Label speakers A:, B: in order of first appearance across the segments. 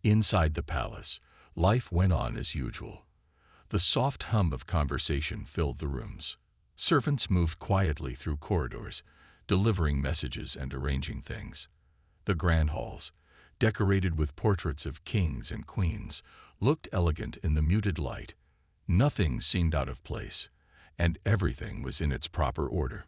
A: Inside the palace, life went on as usual. The soft hum of conversation filled the rooms. Servants moved quietly through corridors, delivering messages and arranging things. The grand halls, decorated with portraits of kings and queens, looked elegant in the muted light. Nothing seemed out of place, and everything was in its proper order.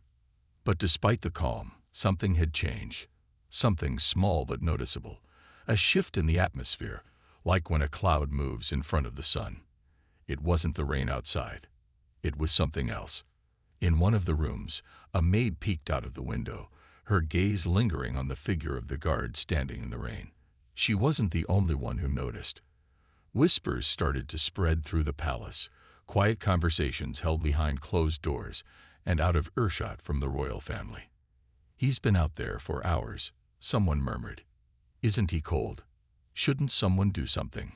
A: But despite the calm, something had changed. Something small but noticeable. A shift in the atmosphere, like when a cloud moves in front of the sun. It wasn't the rain outside. It was something else. In one of the rooms, a maid peeked out of the window, her gaze lingering on the figure of the guard standing in the rain. She wasn't the only one who noticed. Whispers started to spread through the palace, quiet conversations held behind closed doors and out of earshot from the royal family. "He's been out there for hours," someone murmured. "Isn't he cold? Shouldn't someone do something?"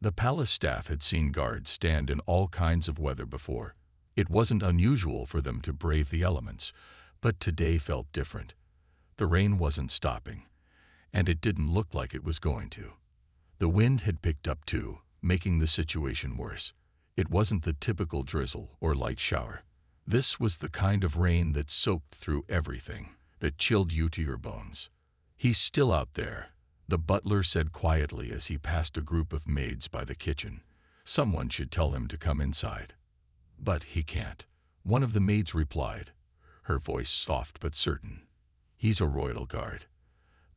A: The palace staff had seen guards stand in all kinds of weather before. It wasn't unusual for them to brave the elements, but today felt different. The rain wasn't stopping, and it didn't look like it was going to. The wind had picked up too, making the situation worse. It wasn't the typical drizzle or light shower. This was the kind of rain that soaked through everything, that chilled you to your bones. "He's still out there," the butler said quietly as he passed a group of maids by the kitchen. "Someone should tell him to come inside." "But he can't," one of the maids replied, her voice soft but certain. "He's a royal guard.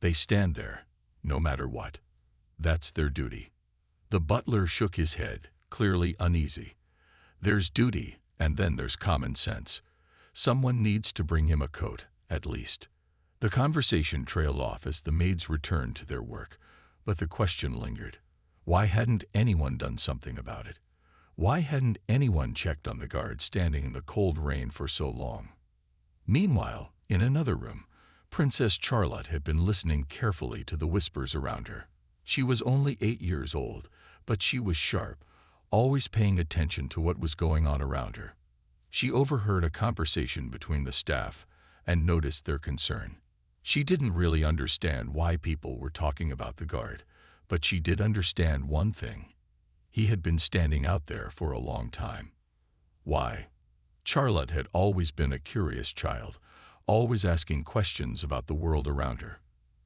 A: They stand there, no matter what. That's their duty." The butler shook his head, clearly uneasy. "There's duty, and then there's common sense. Someone needs to bring him a coat, at least." The conversation trailed off as the maids returned to their work, but the question lingered. Why hadn't anyone done something about it? Why hadn't anyone checked on the guard standing in the cold rain for so long? Meanwhile, in another room, Princess Charlotte had been listening carefully to the whispers around her. She was only 8 years old, but she was sharp, always paying attention to what was going on around her. She overheard a conversation between the staff and noticed their concern. She didn't really understand why people were talking about the guard, but she did understand one thing. He had been standing out there for a long time. Why? Charlotte had always been a curious child, always asking questions about the world around her.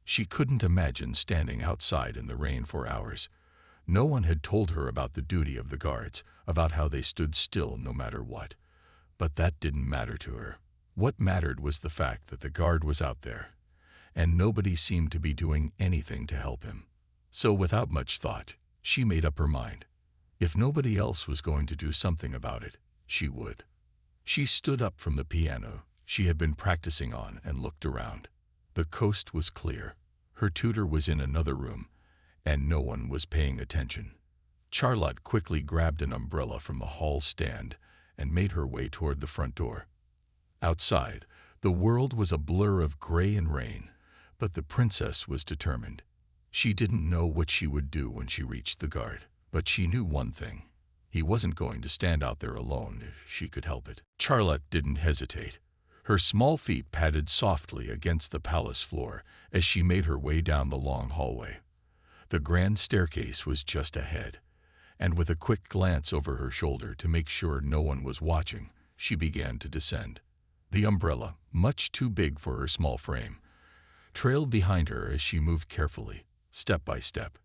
A: She couldn't imagine standing outside in the rain for hours. No one had told her about the duty of the guards, about how they stood still no matter what. But that didn't matter to her. What mattered was the fact that the guard was out there, and nobody seemed to be doing anything to help him. So without much thought, she made up her mind. If nobody else was going to do something about it, she would. She stood up from the piano she had been practicing on and looked around. The coast was clear. Her tutor was in another room, and no one was paying attention. Charlotte quickly grabbed an umbrella from the hall stand and made her way toward the front door. Outside, the world was a blur of gray and rain, but the princess was determined. She didn't know what she would do when she reached the guard, but she knew one thing. He wasn't going to stand out there alone if she could help it. Charlotte didn't hesitate. Her small feet padded softly against the palace floor as she made her way down the long hallway. The grand staircase was just ahead, and with a quick glance over her shoulder to make sure no one was watching, she began to descend. The umbrella, much too big for her small frame, trailed behind her as she moved carefully, step by step.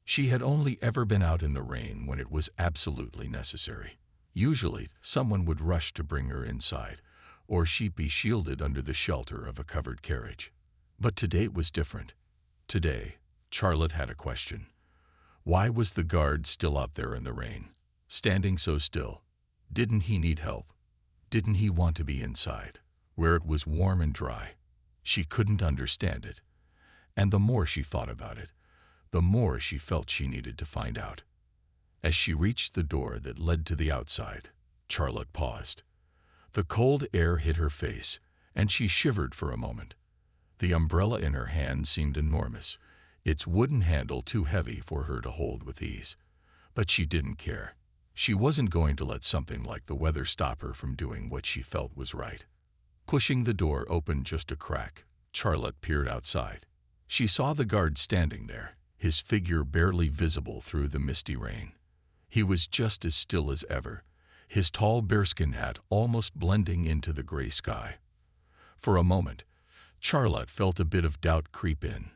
A: She had only ever been out in the rain when it was absolutely necessary. Usually, someone would rush to bring her inside, or she'd be shielded under the shelter of a covered carriage. But today was different. Today, Charlotte had a question. Why was the guard still out there in the rain, standing so still? Didn't he need help? Didn't he want to be inside, where it was warm and dry? She couldn't understand it, and the more she thought about it, the more she felt she needed to find out. As she reached the door that led to the outside, Charlotte paused. The cold air hit her face, and she shivered for a moment. The umbrella in her hand seemed enormous, its wooden handle too heavy for her to hold with ease. But she didn't care. She wasn't going to let something like the weather stop her from doing what she felt was right. Pushing the door open just a crack, Charlotte peered outside. She saw the guard standing there, his figure barely visible through the misty rain. He was just as still as ever, his tall bearskin hat almost blending into the gray sky. For a moment, Charlotte felt a bit of doubt creep in.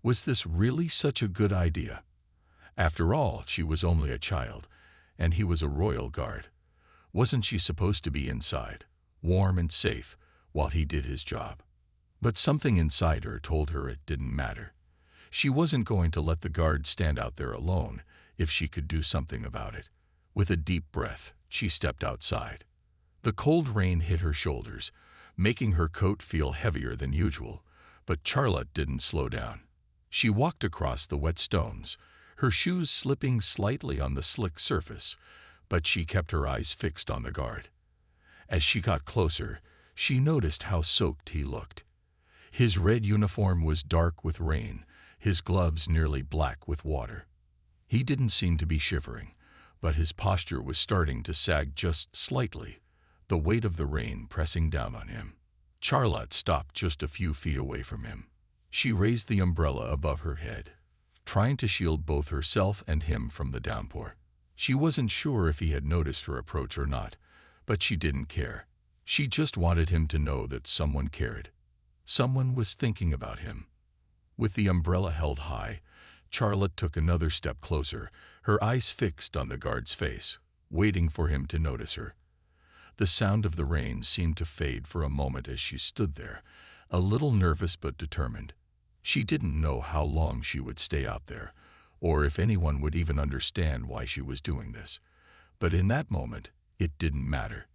A: Was this really such a good idea? After all, she was only a child, and he was a royal guard. Wasn't she supposed to be inside, warm and safe, while he did his job? But something inside her told her it didn't matter. She wasn't going to let the guard stand out there alone if she could do something about it. With a deep breath, she stepped outside. The cold rain hit her shoulders, making her coat feel heavier than usual, but Charlotte didn't slow down. She walked across the wet stones, her shoes slipping slightly on the slick surface, but she kept her eyes fixed on the guard. As she got closer, she noticed how soaked he looked. His red uniform was dark with rain, his gloves nearly black with water. He didn't seem to be shivering, but his posture was starting to sag just slightly, the weight of the rain pressing down on him. Charlotte stopped just a few feet away from him. She raised the umbrella above her head, trying to shield both herself and him from the downpour. She wasn't sure if he had noticed her approach or not, but she didn't care. She just wanted him to know that someone cared. Someone was thinking about him. With the umbrella held high, Charlotte took another step closer, her eyes fixed on the guard's face, waiting for him to notice her. The sound of the rain seemed to fade for a moment as she stood there, a little nervous but determined. She didn't know how long she would stay out there, or if anyone would even understand why she was doing this. But in that moment, it didn't matter.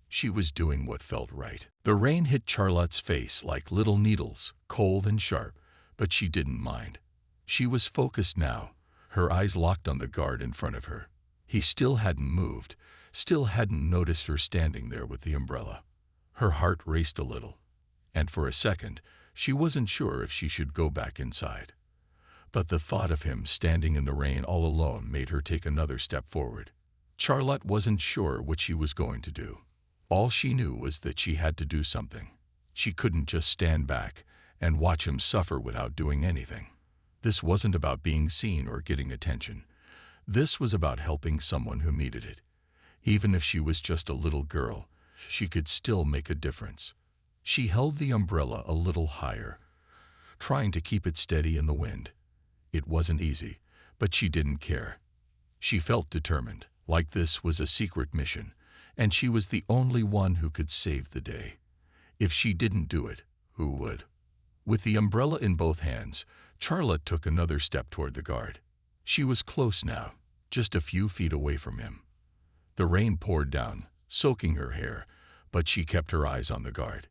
A: She was doing what felt right. The rain hit Charlotte's face like little needles, cold and sharp, but she didn't mind. She was focused now, her eyes locked on the guard in front of her. He still hadn't moved, still hadn't noticed her standing there with the umbrella. Her heart raced a little, and for a second, she wasn't sure if she should go back inside. But the thought of him standing in the rain all alone made her take another step forward. Charlotte wasn't sure what she was going to do. All she knew was that she had to do something. She couldn't just stand back and watch him suffer without doing anything. This wasn't about being seen or getting attention. This was about helping someone who needed it. Even if she was just a little girl, she could still make a difference. She held the umbrella a little higher, trying to keep it steady in the wind. It wasn't easy, but she didn't care. She felt determined, like this was a secret mission, and she was the only one who could save the day. If she didn't do it, who would? With the umbrella in both hands, Charlotte took another step toward the guard. She was close now, just a few feet away from him. The rain poured down, soaking her hair, but she kept her eyes on the guard.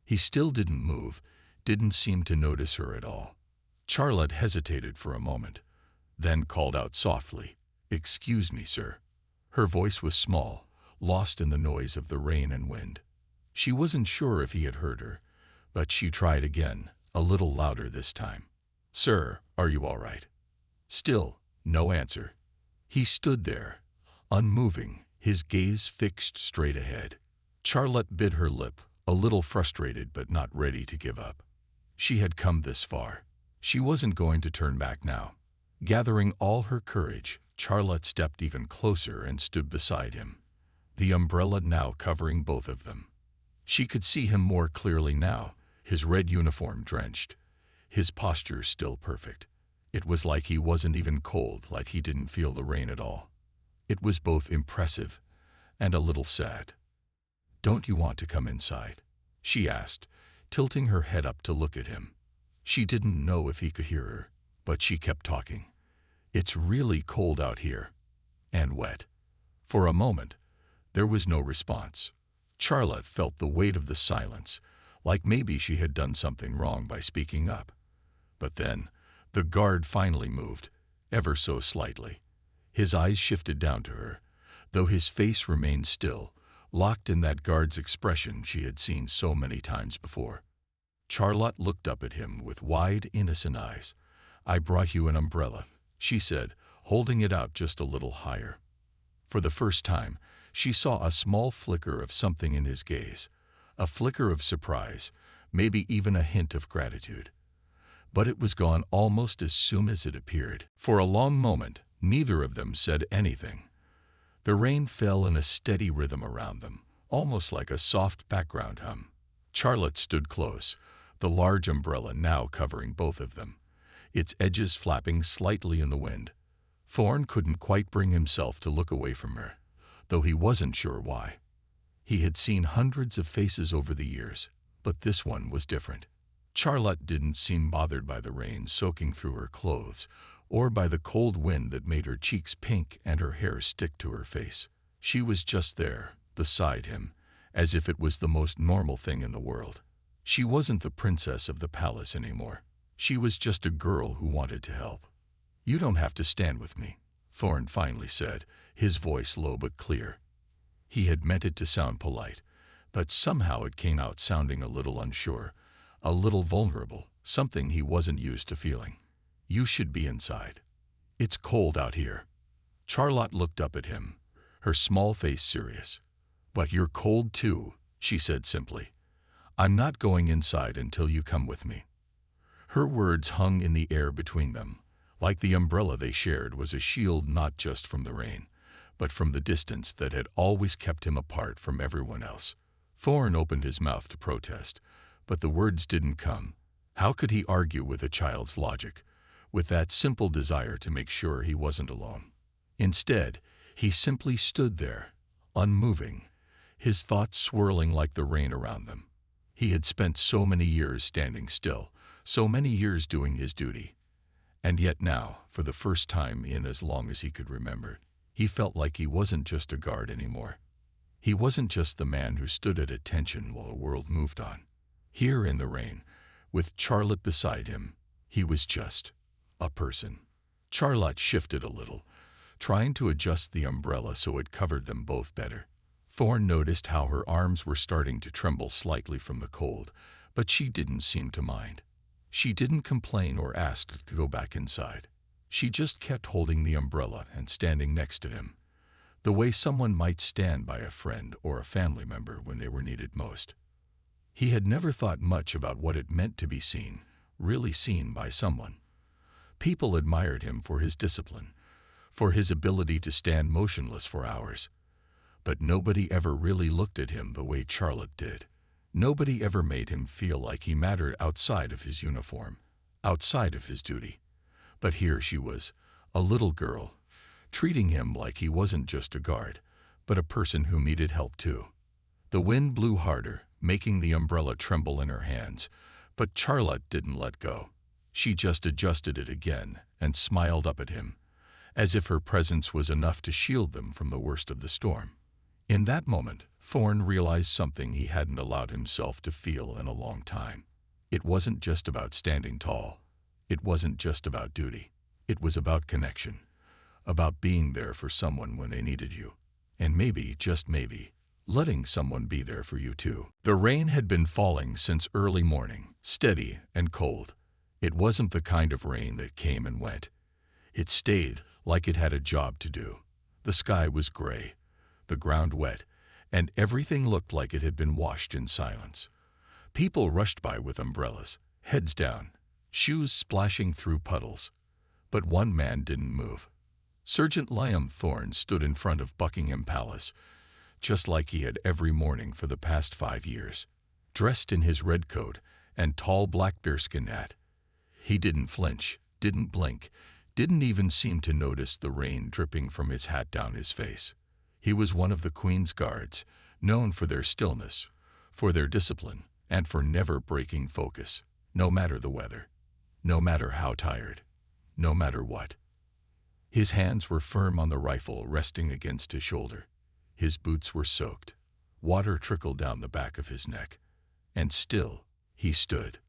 A: He still didn't move, didn't seem to notice her at all. Charlotte hesitated for a moment, then called out softly, "Excuse me, sir." Her voice was small, lost in the noise of the rain and wind. She wasn't sure if he had heard her, but she tried again, a little louder this time. "Sir, are you all right?" Still, no answer. He stood there, unmoving, his gaze fixed straight ahead. Charlotte bit her lip, a little frustrated but not ready to give up. She had come this far. She wasn't going to turn back now. Gathering all her courage, Charlotte stepped even closer and stood beside him, the umbrella now covering both of them. She could see him more clearly now, his red uniform drenched, his posture still perfect. It was like he wasn't even cold, like he didn't feel the rain at all. It was both impressive and a little sad. "Don't you want to come inside?" she asked, tilting her head up to look at him. She didn't know if he could hear her, but she kept talking. "It's really cold out here. And wet." For a moment, there was no response. Charlotte felt the weight of the silence, like maybe she had done something wrong by speaking up. But then, the guard finally moved, ever so slightly. His eyes shifted down to her, though his face remained still, locked in that guard's expression she had seen so many times before. Charlotte looked up at him with wide, innocent eyes. "I brought you an umbrella," she said, holding it out just a little higher. For the first time, she saw a small flicker of something in his gaze, a flicker of surprise, maybe even a hint of gratitude. but it was gone almost as soon as it appeared. For a long moment, neither of them said anything. The rain fell in a steady rhythm around them, almost like a soft background hum. Charlotte stood close, the large umbrella now covering both of them, its edges flapping slightly in the wind. Thorne couldn't quite bring himself to look away from her, though he wasn't sure why. He had seen hundreds of faces over the years, but this one was different. Charlotte didn't seem bothered by the rain soaking through her clothes, or by the cold wind that made her cheeks pink and her hair stick to her face. She was just there, beside him, as if it was the most normal thing in the world. She wasn't the princess of the palace anymore. She was just a girl who wanted to help. "You don't have to stand with me," Thorne finally said, his voice low but clear. He had meant it to sound polite, but somehow it came out sounding a little unsure, a little vulnerable, something he wasn't used to feeling. "You should be inside. It's cold out here." Charlotte looked up at him, her small face serious. "But you're cold too," she said simply. "I'm not going inside until you come with me." Her words hung in the air between them, like the umbrella they shared was a shield not just from the rain, but from the distance that had always kept him apart from everyone else. Thorne opened his mouth to protest, but the words didn't come. How could he argue with a child's logic, with that simple desire to make sure he wasn't alone? Instead, he simply stood there, unmoving, his thoughts swirling like the rain around them. He had spent so many years standing still, so many years doing his duty. And yet now, for the first time in as long as he could remember, he felt like he wasn't just a guard anymore. He wasn't just the man who stood at attention while the world moved on. Here in the rain, with Charlotte beside him, he was just a person. Charlotte shifted a little, trying to adjust the umbrella so it covered them both better. Thorne noticed how her arms were starting to tremble slightly from the cold, but she didn't seem to mind. She didn't complain or ask to go back inside. She just kept holding the umbrella and standing next to him, the way someone might stand by a friend or a family member when they were needed most. He had never thought much about what it meant to be seen, really seen by someone. People admired him for his discipline, for his ability to stand motionless for hours. But nobody ever really looked at him the way Charlotte did. Nobody ever made him feel like he mattered outside of his uniform, outside of his duty. But here she was, a little girl, treating him like he wasn't just a guard, but a person who needed help too. The wind blew harder, making the umbrella tremble in her hands, but Charlotte didn't let go. She just adjusted it again and smiled up at him, as if her presence was enough to shield them from the worst of the storm. In that moment, Thorne realized something he hadn't allowed himself to feel in a long time. It wasn't just about standing tall. It wasn't just about duty. It was about connection, about being there for someone when they needed you. And maybe, just maybe, letting someone be there for you too. The rain had been falling since early morning, steady and cold. It wasn't the kind of rain that came and went. It stayed like it had a job to do. The sky was gray, the ground wet, and everything looked like it had been washed in silence. People rushed by with umbrellas, heads down, shoes splashing through puddles. But one man didn't move. Sergeant Liam Thorne stood in front of Buckingham Palace, just like he had every morning for the past 5 years, dressed in his red coat and tall black bearskin hat. He didn't flinch, didn't blink, didn't even seem to notice the rain dripping from his hat down his face. He was one of the Queen's guards, known for their stillness, for their discipline, and for never breaking focus, no matter the weather, no matter how tired, no matter what. His hands were firm on the rifle resting against his shoulder. His boots were soaked. Water trickled down the back of his neck. And still, he stood.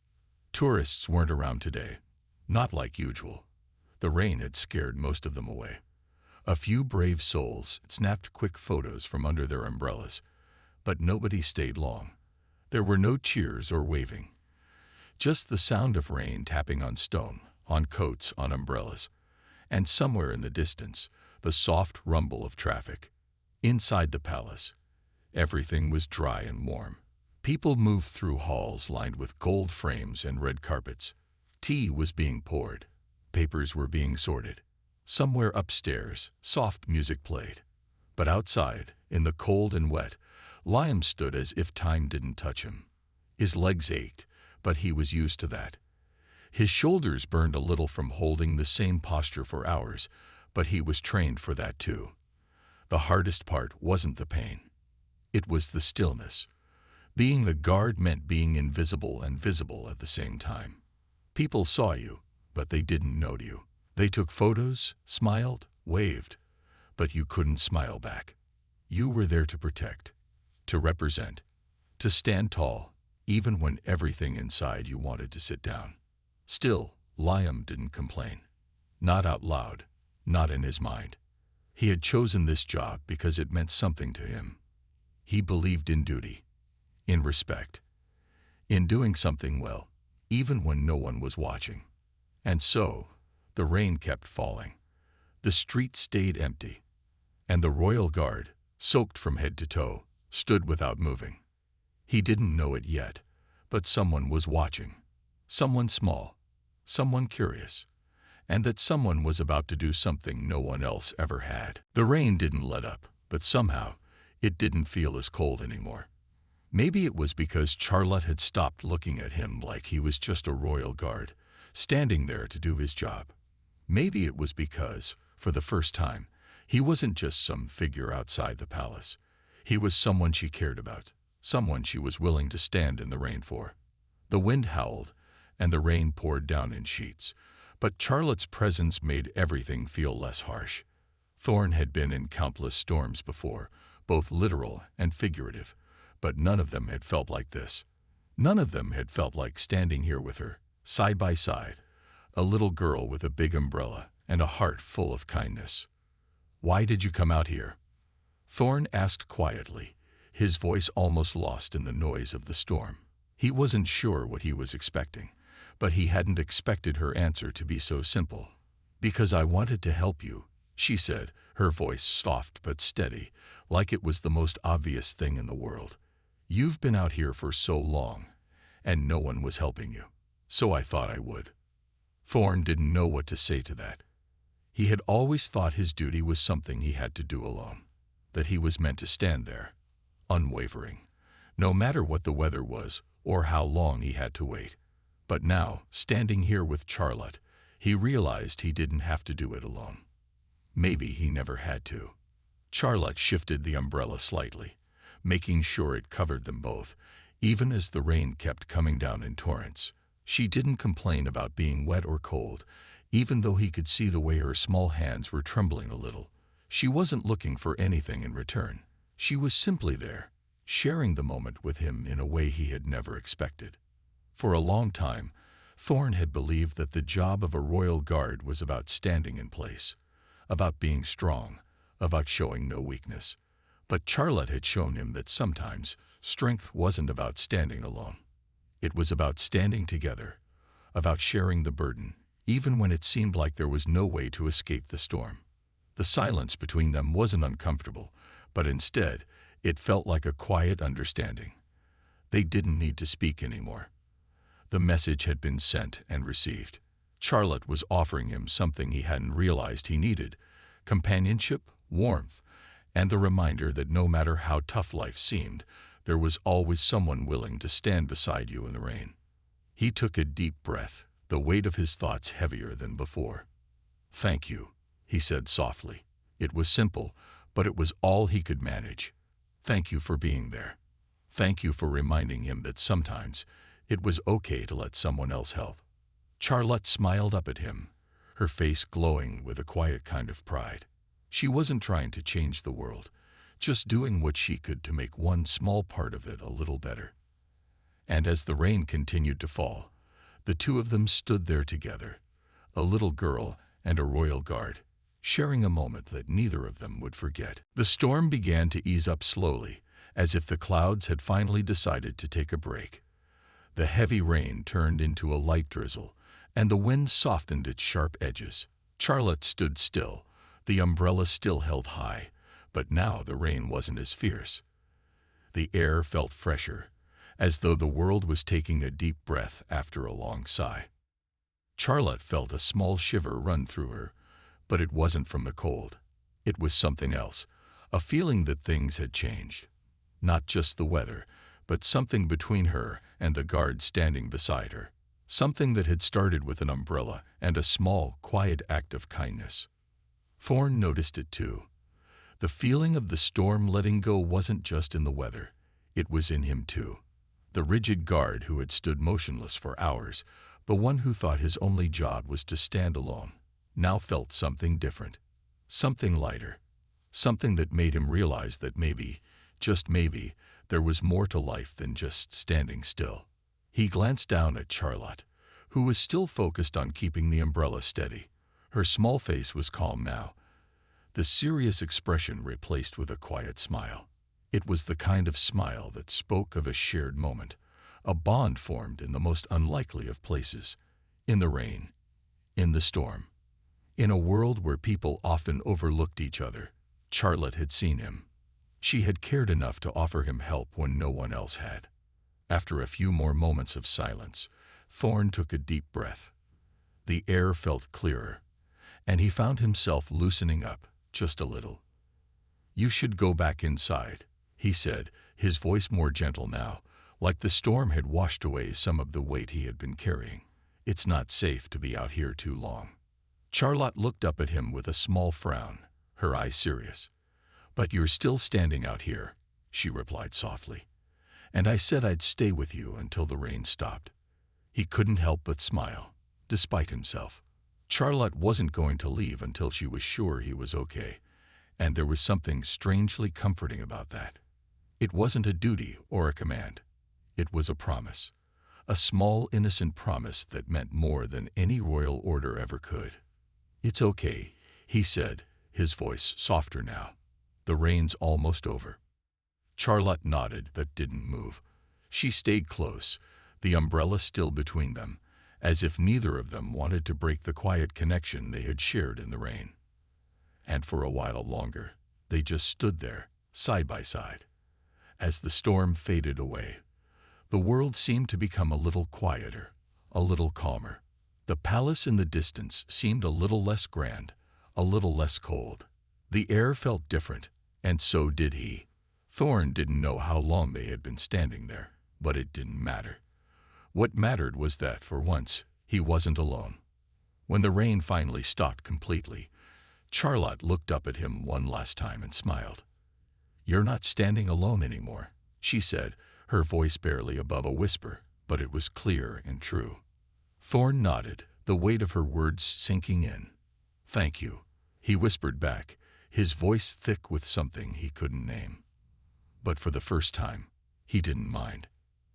A: Tourists weren't around today, not like usual. The rain had scared most of them away. A few brave souls snapped quick photos from under their umbrellas, but nobody stayed long. There were no cheers or waving. Just the sound of rain tapping on stone, on coats, on umbrellas, and somewhere in the distance, the soft rumble of traffic. Inside the palace, everything was dry and warm. People moved through halls lined with gold frames and red carpets. Tea was being poured. Papers were being sorted. Somewhere upstairs, soft music played. But outside, in the cold and wet, Liam stood as if time didn't touch him. His legs ached, but he was used to that. His shoulders burned a little from holding the same posture for hours, but he was trained for that too. The hardest part wasn't the pain. It was the stillness. Being the guard meant being invisible and visible at the same time. People saw you, but they didn't know you. They took photos, smiled, waved, but you couldn't smile back. You were there to protect, to represent, to stand tall, even when everything inside you wanted to sit down. Still, Liam didn't complain. Not out loud, not in his mind. He had chosen this job because it meant something to him. He believed in duty, in respect, in doing something well, even when no one was watching. And so, the rain kept falling. The street stayed empty, and the royal guard, soaked from head to toe, stood without moving. He didn't know it yet, but someone was watching. Someone small, someone curious, and that someone was about to do something no one else ever had. The rain didn't let up, but somehow, it didn't feel as cold anymore. Maybe it was because Charlotte had stopped looking at him like he was just a royal guard, standing there to do his job. Maybe it was because, for the first time, he wasn't just some figure outside the palace. He was someone she cared about, someone she was willing to stand in the rain for. The wind howled, and the rain poured down in sheets, but Charlotte's presence made everything feel less harsh. Thorne had been in countless storms before, both literal and figurative, but none of them had felt like this. None of them had felt like standing here with her, side by side, a little girl with a big umbrella and a heart full of kindness. "Why did you come out here?" Thorne asked quietly, his voice almost lost in the noise of the storm. He wasn't sure what he was expecting, but he hadn't expected her answer to be so simple. "Because I wanted to help you," she said, her voice soft but steady, like it was the most obvious thing in the world. "You've been out here for so long, and no one was helping you, so I thought I would." Thorne didn't know what to say to that. He had always thought his duty was something he had to do alone, that he was meant to stand there, unwavering, no matter what the weather was or how long he had to wait. But now, standing here with Charlotte, he realized he didn't have to do it alone. Maybe he never had to. Charlotte shifted the umbrella slightly, making sure it covered them both, even as the rain kept coming down in torrents. She didn't complain about being wet or cold, even though he could see the way her small hands were trembling a little. She wasn't looking for anything in return. She was simply there, sharing the moment with him in a way he had never expected. For a long time, Thorne had believed that the job of a royal guard was about standing in place, about being strong, about showing no weakness. But Charlotte had shown him that sometimes strength wasn't about standing alone. It was about standing together, about sharing the burden, even when it seemed like there was no way to escape the storm. The silence between them wasn't uncomfortable, but instead, it felt like a quiet understanding. They didn't need to speak anymore. The message had been sent and received. Charlotte was offering him something he hadn't realized he needed: companionship, warmth, and the reminder that no matter how tough life seemed, there was always someone willing to stand beside you in the rain. He took a deep breath, the weight of his thoughts heavier than before. "Thank you," he said softly. It was simple, but it was all he could manage. "Thank you for being there. Thank you for reminding him that sometimes it was okay to let someone else help." Charlotte smiled up at him, her face glowing with a quiet kind of pride. She wasn't trying to change the world, just doing what she could to make one small part of it a little better. And as the rain continued to fall, the two of them stood there together, a little girl and a royal guard, sharing a moment that neither of them would forget. The storm began to ease up slowly, as if the clouds had finally decided to take a break. The heavy rain turned into a light drizzle, and the wind softened its sharp edges. Charlotte stood still, the umbrella still held high, but now the rain wasn't as fierce. The air felt fresher, as though the world was taking a deep breath after a long sigh. Charlotte felt a small shiver run through her, but it wasn't from the cold. It was something else, a feeling that things had changed. Not just the weather, but something between her and the guard standing beside her. Something that had started with an umbrella and a small, quiet act of kindness. Thorne noticed it too. The feeling of the storm letting go wasn't just in the weather. It was in him too. The rigid guard who had stood motionless for hours, the one who thought his only job was to stand alone, now felt something different. Something lighter. Something that made him realize that maybe, just maybe, there was more to life than just standing still. He glanced down at Charlotte, who was still focused on keeping the umbrella steady. Her small face was calm now, the serious expression replaced with a quiet smile. It was the kind of smile that spoke of a shared moment, a bond formed in the most unlikely of places, in the rain, in the storm. In a world where people often overlooked each other, Charlotte had seen him. She had cared enough to offer him help when no one else had. After a few more moments of silence, Thorne took a deep breath. The air felt clearer, and he found himself loosening up just a little. "You should go back inside," he said, his voice more gentle now, like the storm had washed away some of the weight he had been carrying. "It's not safe to be out here too long." Charlotte looked up at him with a small frown, her eyes serious. "But you're still standing out here," she replied softly. "And I said I'd stay with you until the rain stopped." He couldn't help but smile, despite himself. Charlotte wasn't going to leave until she was sure he was okay, and there was something strangely comforting about that. It wasn't a duty or a command. It was a promise. A small, innocent promise that meant more than any royal order ever could. "It's okay," he said, his voice softer now. "The rain's almost over." Charlotte nodded but didn't move. She stayed close, the umbrella still between them, as if neither of them wanted to break the quiet connection they had shared in the rain. And for a while longer, they just stood there, side by side. As the storm faded away, the world seemed to become a little quieter, a little calmer. The palace in the distance seemed a little less grand, a little less cold. The air felt different, and so did he. Thorne didn't know how long they had been standing there, but it didn't matter. What mattered was that, for once, he wasn't alone. When the rain finally stopped completely, Charlotte looked up at him one last time and smiled. "You're not standing alone anymore," she said, her voice barely above a whisper, but it was clear and true. Thorne nodded, the weight of her words sinking in. "Thank you," he whispered back, his voice thick with something he couldn't name. But for the first time, he didn't mind.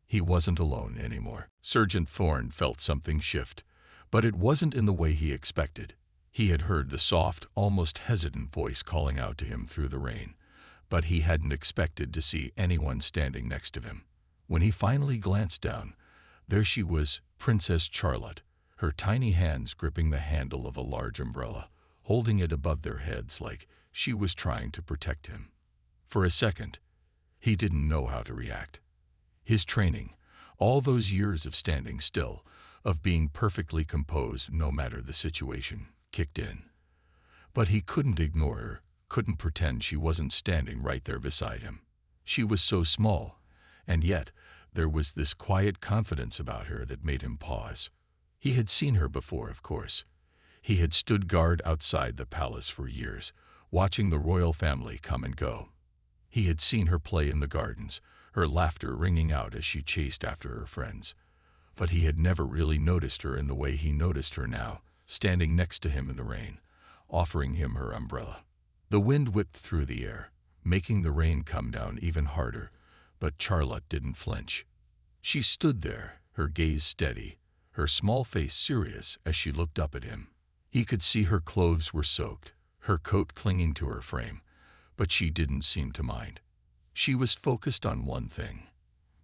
A: He wasn't alone anymore. Sergeant Thorne felt something shift, but it wasn't in the way he expected. He had heard the soft, almost hesitant voice calling out to him through the rain, but he hadn't expected to see anyone standing next to him. When he finally glanced down, there she was, Princess Charlotte, her tiny hands gripping the handle of a large umbrella, holding it above their heads like she was trying to protect him. For a second, he didn't know how to react. His training, all those years of standing still, of being perfectly composed no matter the situation, kicked in. But he couldn't ignore her, couldn't pretend she wasn't standing right there beside him. She was so small, and yet there was this quiet confidence about her that made him pause. He had seen her before, of course. He had stood guard outside the palace for years, watching the royal family come and go. He had seen her play in the gardens, her laughter ringing out as she chased after her friends. But he had never really noticed her in the way he noticed her now, standing next to him in the rain, offering him her umbrella. The wind whipped through the air, making the rain come down even harder, but Charlotte didn't flinch. She stood there, her gaze steady, her small face serious as she looked up at him. He could see her clothes were soaked, her coat clinging to her frame, but she didn't seem to mind. She was focused on one thing,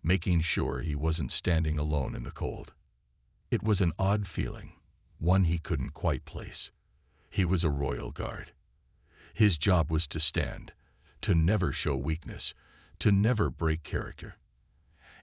A: making sure he wasn't standing alone in the cold. It was an odd feeling, one he couldn't quite place. He was a royal guard. His job was to stand, to never show weakness, to never break character.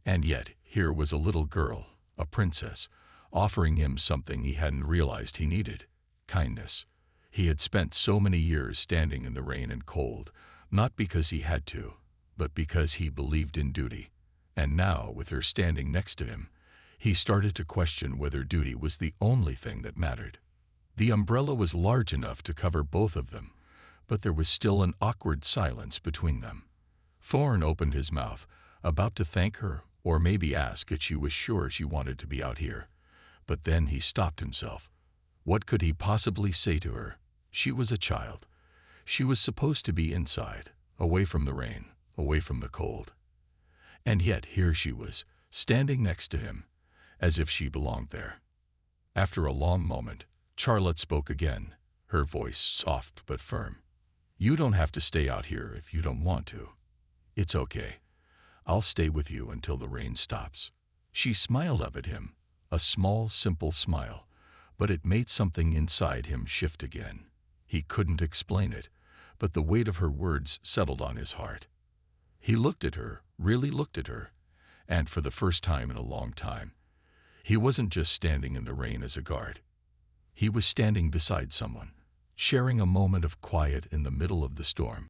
A: And yet, here was a little girl, a princess, offering him something he hadn't realized he needed: kindness. He had spent so many years standing in the rain and cold, not because he had to, but because he believed in duty. And now, with her standing next to him, he started to question whether duty was the only thing that mattered. The umbrella was large enough to cover both of them, but there was still an awkward silence between them. Thorne opened his mouth, about to thank her or maybe ask if she was sure she wanted to be out here. But then he stopped himself. What could he possibly say to her? She was a child. She was supposed to be inside, away from the rain, away from the cold. And yet here she was, standing next to him, as if she belonged there. After a long moment, Charlotte spoke again, her voice soft but firm. "You don't have to stay out here if you don't want to. It's okay. I'll stay with you until the rain stops." She smiled up at him, a small, simple smile, but it made something inside him shift again. He couldn't explain it, but the weight of her words settled on his heart. He looked at her, really looked at her, and for the first time in a long time, he wasn't just standing in the rain as a guard. He was standing beside someone, sharing a moment of quiet in the middle of the storm.